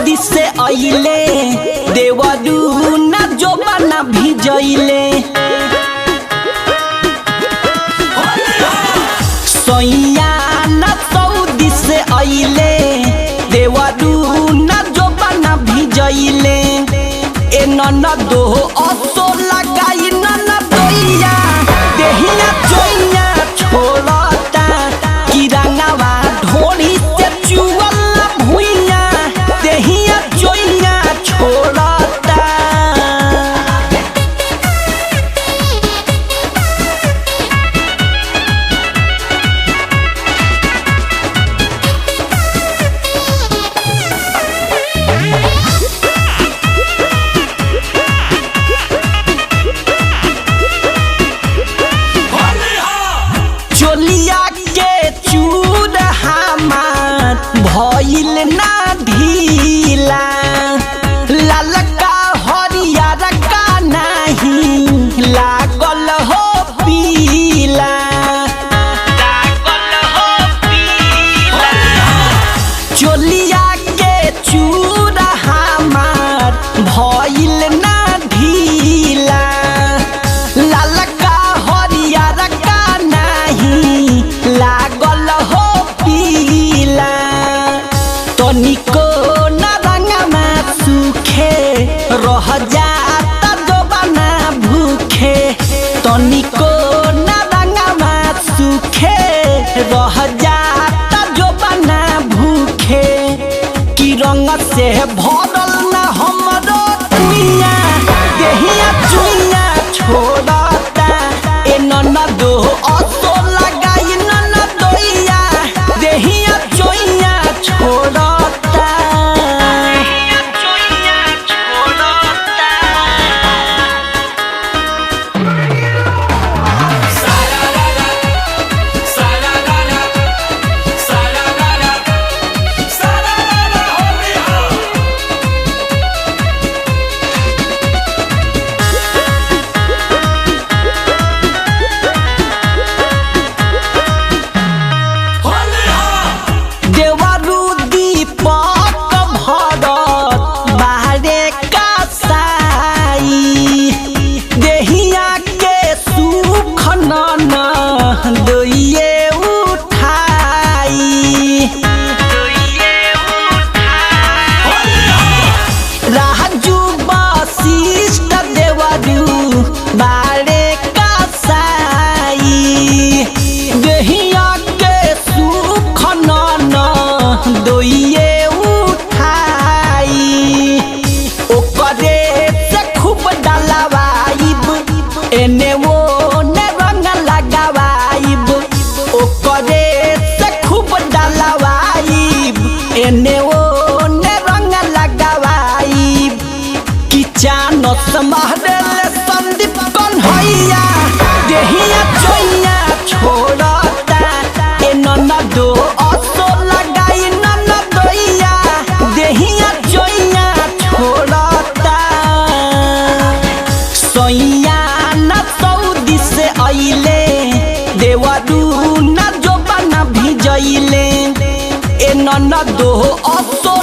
Saudi से आइले देवरू ना जो बना भिजइले सैया ना सऊदी से आइले देवरू ना जो बना भिजइले ए ननदो असो लगाई ननदोइया देहिया चोइया छोड़ता किरानावा ढोली से चुवला भुइया देहिया चोइया छोड़ता चोलिया के चूर हमार भइल ना ढीला ललका हरियर का नहीं लागल हो पीला चोलिया के चूर हमार भइल ना ढीला ललका हरियर का नहीं लागल हो पीला तनिको न रंगमा सुखे रह जाता जोबाना भूखे तनिको न रंगमा सुखे रह जाता जोबाना भूखे कि रंग से भरल ना हमरो दुनिया देहिया चुइया छोड़ता ए ननदो असो लगाई ननदोइया देहिया चोइया छोड़ता देवरू दीपक भरत बाहरे का साई देहिया के सुख न दोइए उठाई राजू वशिष्ठ देवरू बाहरे का साई देहिया के सुख न दोइए उठाई ओकरे से खूब डलवाइब एने वो ने रंग लगावाइब ओकरे से खूब डलवाइब एने वो ने रंग लगावाइब कि चानो समहरल संदीप कन्हैया देहिया चोइया छोड़ता ए ननदो असो लगाई ननदोइया देहिया चोइया छोड़ता सैया ना सऊदी से आइले देवरू ना जो बना भिजइले ए ननदो असो